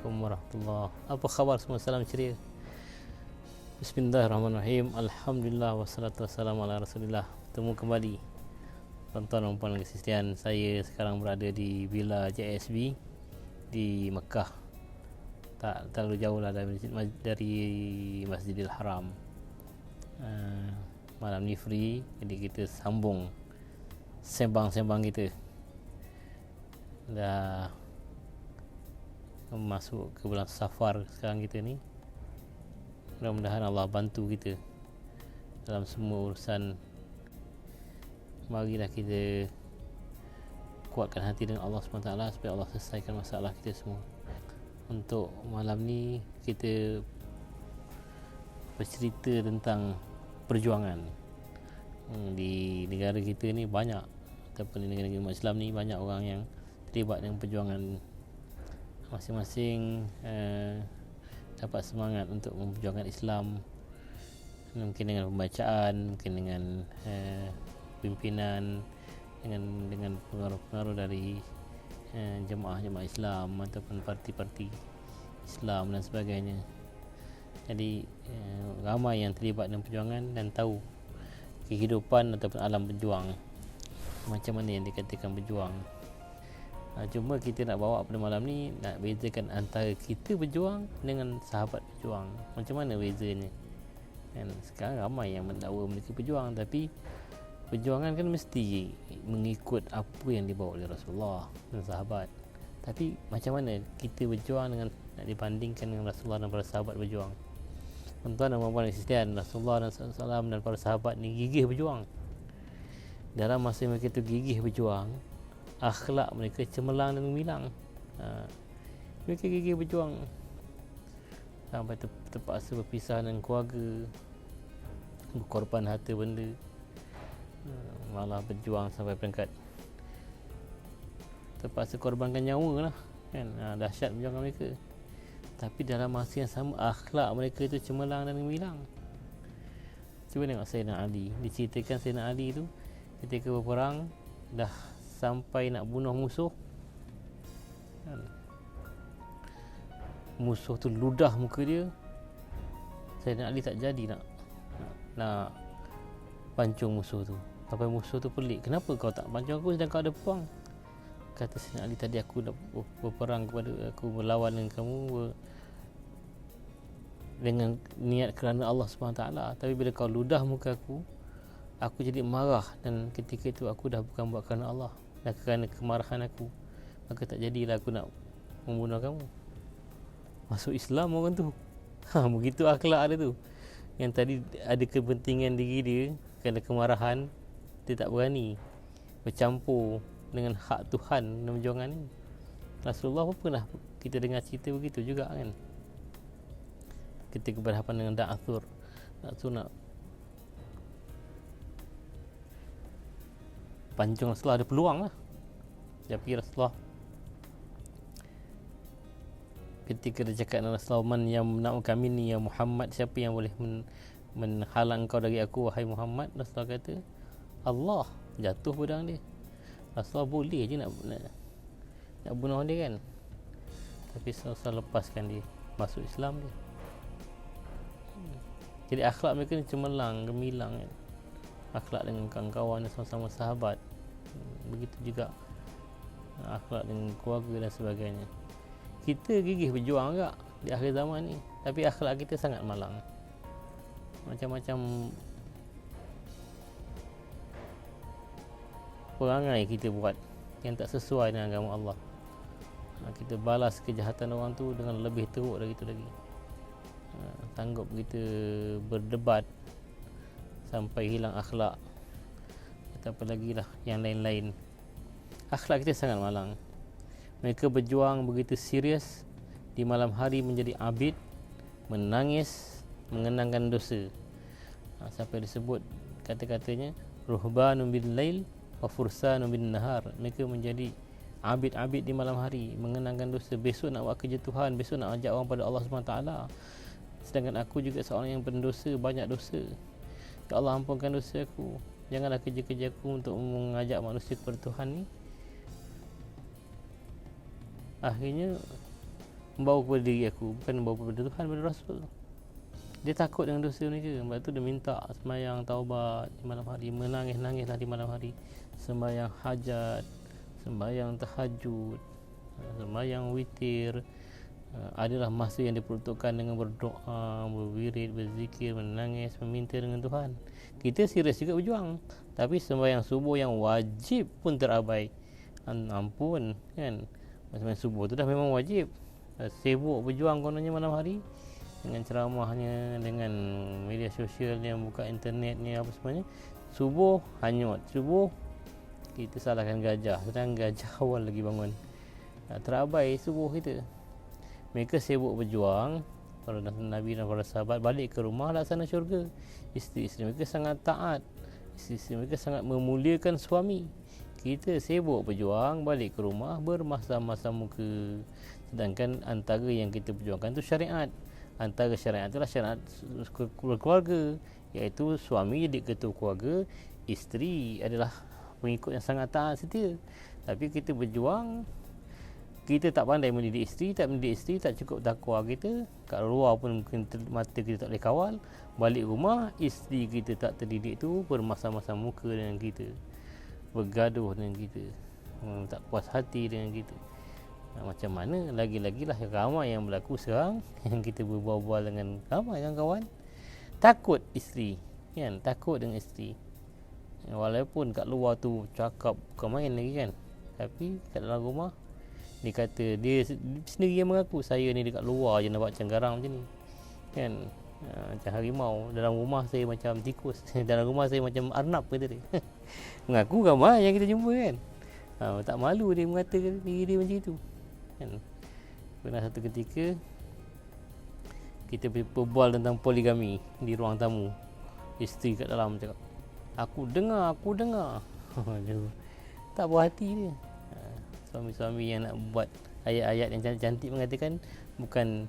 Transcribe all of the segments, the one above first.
Assalamualaikum warahmatullahi. Apa khabar semua? Salam ceria. Bismillahirrahmanirrahim. Alhamdulillah wassalatu wassalamu ala Rasulillah. Bertemu kembali tuan-tuan dan puan Kristian. Saya sekarang berada di Villa JSB di Mekah. Tak terlalu jauh lah dari Masjidil Haram. Malam ni free, jadi kita sambung sembang-sembang kita. Dah masuk ke bulan Safar sekarang kita ni. Mudah-mudahan Allah bantu kita dalam semua urusan. Marilah kita kuatkan hati dengan Allah SWT supaya Allah selesaikan masalah kita semua. Untuk malam ni kita bercerita tentang perjuangan. Di negara kita ni banyak, ataupun di negara-negara umat Islam ni banyak orang yang terlibat dengan perjuangan. Masing-masing dapat semangat untuk memperjuangkan Islam, mungkin dengan pembacaan, mungkin dengan pimpinan, dengan pengaruh-pengaruh dari jemaah-jemaah Islam ataupun parti-parti Islam dan sebagainya. Jadi ramai yang terlibat dengan perjuangan dan tahu kehidupan ataupun alam berjuang, macam mana yang dikatakan berjuang. Cuma kita nak bawa pada malam ni, nak bezakan antara kita berjuang dengan sahabat berjuang. Macam mana bezanya? Dan sekarang ramai yang mendakwa mereka berjuang, tapi perjuangan kan mesti mengikut apa yang dibawa oleh Rasulullah dan sahabat. Tapi macam mana kita berjuang dengan nak dibandingkan dengan Rasulullah dan para sahabat berjuang? Tuan-tuan dan puan-puan Kristian, Rasulullah dan SAW dan para sahabat ni gigih berjuang. Dalam masa mereka tu gigih berjuang, akhlak mereka cemerlang dan gemilang. Mereka gigih berjuang sampai terpaksa berpisah dengan keluarga, berkorban harta benda, malah berjuang sampai peringkat terpaksa korbankan nyawa lah kan. Dahsyat perjuangan mereka. Tapi dalam masa yang sama, akhlak mereka itu cemerlang dan gemilang. Cuba tengok Sayyidina Ali. Diceritakan Sayyidina Ali tu ketika berperang dah sampai nak bunuh musuh kan? Musuh tu ludah muka dia. Sayyidina Ali tak jadi nak pancung musuh tu. Sampai musuh tu pelik, kenapa kau tak pancung aku sedang kau ada perang? Kata Sayyidina Ali, tadi aku nak berperang kepada, aku berlawan dengan kamu dengan niat kerana Allah SWT. Tapi bila kau ludah muka aku jadi marah, dan ketika itu aku dah bukan buat kerana Allah, dan kerana kemarahan aku, maka tak jadilah aku nak membunuh kamu. Masuk Islam orang tu. Begitu akhlak dia tu. Yang tadi ada kepentingan diri dia, kerana kemarahan dia tak berani bercampur dengan hak Tuhan dalam perjuangan ni. Rasulullah pun pernah kita dengar cerita begitu juga kan, ketika berhadapan dengan Da'athur nak pancung Rasulullah, ada peluang lah. Tapi Rasulullah ketika dia cakap dengan Rasulullah, man yang menakkan kami ni ya Muhammad, siapa yang boleh menghalang kau dari aku wahai Muhammad? Rasulullah kata Allah. Jatuh pedang dia. Rasulullah boleh je nak bunuh dia kan, tapi Rasulullah lepaskan dia, masuk Islam dia. Jadi akhlak mereka ni cemerlang, gemilang kan. Akhlak dengan kawan-kawan dan sama-sama sahabat, begitu juga akhlak dengan keluarga dan sebagainya. Kita gigih berjuang juga di akhir zaman ni, tapi akhlak kita sangat malang. Macam-macam perangai kita buat yang tak sesuai dengan agama Allah. Kita balas kejahatan orang tu dengan lebih teruk dari itu lagi. Sanggup kita berdebat sampai hilang akhlak, atau apa lagi lah yang lain-lain. Akhlak kita sangat malang. Mereka berjuang begitu serius, di malam hari menjadi abid, menangis, mengenangkan dosa. Sampai disebut kata-katanya ruhbanun bil lail wa fursanun bin nahar. Mereka menjadi abid-abid di malam hari, mengenangkan dosa. Besok nak buat kerja Tuhan, besok nak ajak orang pada Allah SWT. Sedangkan aku juga seorang yang berdosa, banyak dosa. Ya Allah, ampunkan dosa aku. Janganlah kerja-kerja aku untuk mengajak manusia kepada Tuhan ni. Akhirnya membawa kepada diri aku, bukan membawa kepada Tuhan, kepada Rasul. Dia takut dengan dosa mereka. Sebab tu dia minta sembahyang taubat di malam hari, menangis-nangislah di malam hari, sembahyang hajat, sembahyang tahajud, sembahyang witir. Adalah masa yang diperuntukkan dengan berdoa, berwirid, berzikir, menangis, meminta dengan Tuhan. Kita serius juga berjuang, tapi sembahyang subuh yang wajib pun terabai. Ampun kan, sembahyang subuh tu dah memang wajib. Sibuk berjuang kononnya malam hari dengan ceramahnya, dengan media sosial yang buka internet ni apa semuanya. Subuh hanyut, subuh kita salahkan gajah, sedang gajah awal lagi bangun. Terabai subuh kita. Mereka sibuk berjuang, para Nabi dan para sahabat balik ke rumah laksana syurga. Isteri-isteri mereka sangat taat, isteri-isteri mereka sangat memuliakan suami. Kita sibuk berjuang, balik ke rumah bermasam-masam muka. Sedangkan antara yang kita perjuangkan tu syariat. Antara syariat itulah syariat keluarga, iaitu suami jadi ketua keluarga, isteri adalah pengikut yang sangat taat setia. Tapi kita berjuang, kita tak pandai mendidik isteri, tak cukup takwa kita. Kat luar pun mungkin mata kita tak boleh kawal. Balik rumah, isteri kita tak terdidik tu bermasam-masam muka dengan kita, bergaduh dengan kita, tak puas hati dengan kita. Macam mana? Lagi-lagilah ramai yang berlaku sekarang yang kita berbual-bual dengan ramai kawan-kawan. Takut isteri, kan? Takut dengan isteri. Walaupun kat luar tu cakap bukan main lagi kan, tapi kat dalam rumah dia kata, dia sendiri yang mengaku, saya ni dekat luar je nampak macam garang macam ni kan, macam harimau. Dalam rumah saya macam tikus, dalam rumah saya macam arnab kata dia. Mengaku ramai yang kita jumpa kan. Tak malu dia mengatakan diri dia macam itu kan. Pernah satu ketika kita berbual tentang poligami di ruang tamu. Isteri kat dalam cakap, aku dengar tak puas hati dia. Suami-suami yang nak buat ayat-ayat yang cantik-cantik mengatakan bukan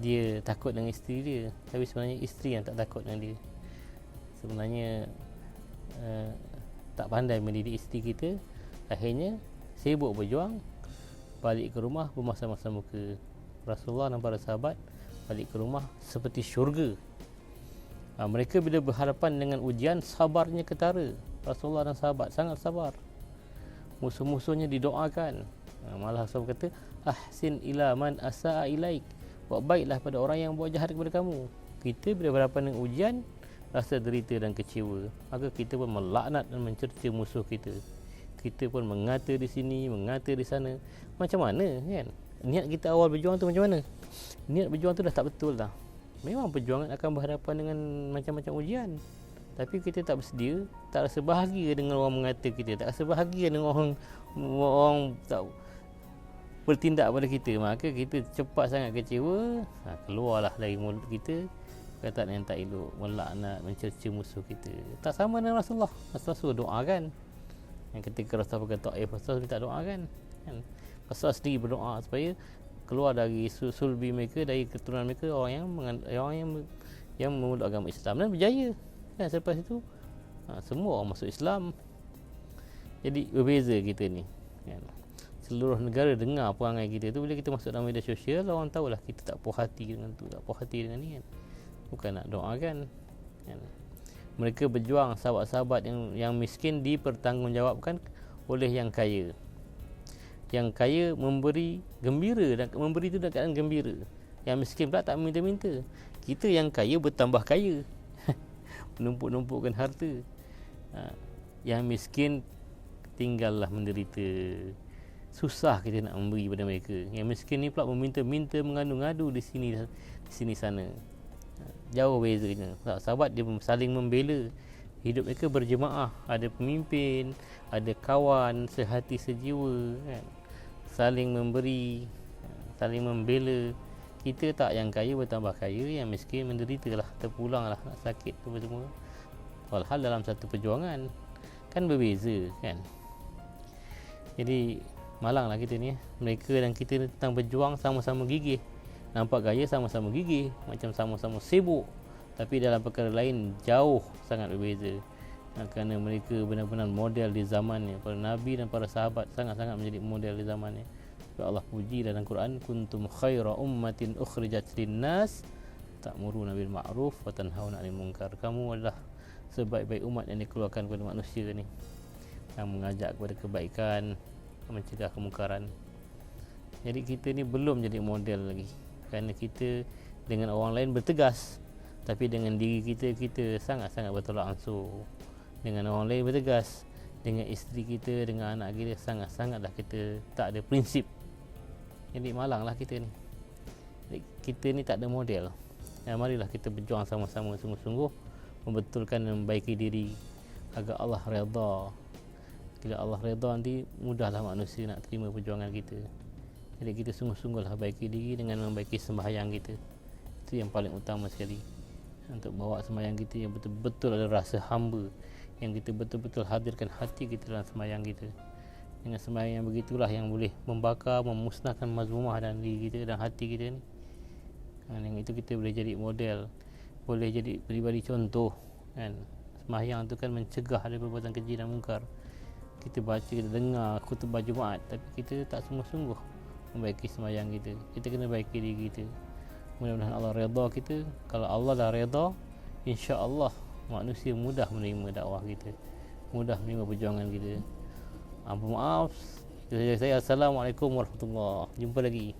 dia takut dengan isteri dia, tapi sebenarnya isteri yang tak takut dengan dia. Sebenarnya tak pandai mendidik isteri kita. Akhirnya sibuk berjuang, balik ke rumah bermasam-masam muka. Rasulullah dan para sahabat balik ke rumah seperti syurga. Mereka bila berhadapan dengan ujian, sabarnya ketara. Rasulullah dan sahabat sangat sabar. Musuh-musuhnya didoakan. Malah Rasul kata, ahsin ila man asa'a ilaik, buat baiklah pada orang yang buat jahat kepada kamu. Kita bila berhadapan dengan ujian, rasa derita dan kecewa, maka kita pun melaknat dan mencerca musuh kita. Kita pun mengata di sini, mengata di sana. Macam mana kan? Niat kita awal berjuang tu macam mana? Niat berjuang tu dah tak betul dah. Memang perjuangan akan berhadapan dengan macam-macam ujian, tapi kita tak bersedia, tak rasa bahagia dengan orang mengata kita, tak rasa bahagia dengan orang tak bertindak pada kita, maka kita cepat sangat kecewa. Keluarlah dari mulut kita perkataan yang tak elok, melaknat, mencerca musuh kita. Tak sama dengan Rasulullah. Rasulullah suruh doakan. Yang ketika Rasulullah berkata Taif, Rasulullah minta doakan kan? Rasulullah sendiri berdoa supaya keluar dari sulbi mereka, dari keturunan mereka orang yang memeluk agama Islam dan berjaya. Dan selepas itu semua orang masuk Islam. Jadi berbeza kita ni kan? Seluruh negara dengar perangai kita tu. Bila kita masuk dalam media sosial, orang tahulah kita tak puas hati dengan tu, tak puas hati dengan ni kan. Bukan nak doakan kan? Mereka berjuang, sahabat-sahabat yang miskin dipertanggungjawabkan oleh yang kaya. Yang kaya memberi gembira, dan memberi itu dalam keadaan gembira. Yang miskin pula tak minta-minta. Kita yang kaya bertambah kaya, menumpuk-numpukkan harta. Yang miskin tinggallah menderita. Susah kita nak memberi pada mereka. Yang miskin ni pula meminta-minta, mengadu-ngadu di sini sana. Jauh bezanya. Sahabat dia saling membela. Hidup mereka berjemaah, ada pemimpin, ada kawan sehati sejiwa kan? Saling memberi, saling membela. Kita tak, yang kaya bertambah kaya, yang miskin menderitalah, terpulanglah nak sakit apa semua. Walhal dalam satu perjuangan kan berbeza kan. Jadi malanglah kita ni. Mereka dan kita tentang berjuang sama-sama gigih. Nampak gaya sama-sama gigih, macam sama-sama sibuk, tapi dalam perkara lain jauh sangat berbeza. Kerana mereka benar-benar model di zamannya. Para Nabi dan para sahabat sangat-sangat menjadi model di zamannya. Sebab Allah puji dalam Quran, kuntum khaira ummatin ukhrijat linnas ta'muruna bil ma'ruf wa tanhauna 'anil munkar. Kamu adalah sebaik-baik umat yang dikeluarkan kepada manusia ni, yang mengajak kepada kebaikan, mencegah kemungkaran. Jadi kita ni belum jadi model lagi, kerana kita dengan orang lain bertegas, tapi dengan diri kita sangat-sangat bertolak ansur. Dengan orang lain bertegas, dengan isteri kita, dengan anak kita sangat-sangatlah kita tak ada prinsip. Jadi malanglah kita ni. Jadi kita ni tak ada model. Marilah kita berjuang sama-sama sungguh-sungguh membetulkan dan membaiki diri agar Allah redha. Bila Allah redha nanti mudahlah manusia nak terima perjuangan kita. Jadi kita sungguh-sungguhlah baiki diri dengan membaiki sembahyang kita. Itu yang paling utama sekali. Untuk bawa sembahyang kita yang betul-betul ada rasa hamba, yang kita betul-betul hadirkan hati kita dalam sembahyang kita. Dengan sembahyang yang begitulah yang boleh membakar, memusnahkan mazmumah dalam diri kita dan hati kita ni. Dengan itu kita boleh jadi model, boleh jadi pribadi contoh kan. Sembahyang tu kan mencegah dari perbuatan keji dan mungkar. Kita baca, kita dengar khutbah Jumaat, tapi kita tak sungguh-sungguh membaiki sembahyang kita. Kita kena baiki diri kita. Mudah-mudahan Allah redha kita. Kalau Allah dah redha, insya-Allah manusia mudah menerima dakwah kita, mudah menerima perjuangan kita. Maaf. Itu saja saya. Assalamualaikum warahmatullahi. Jumpa lagi.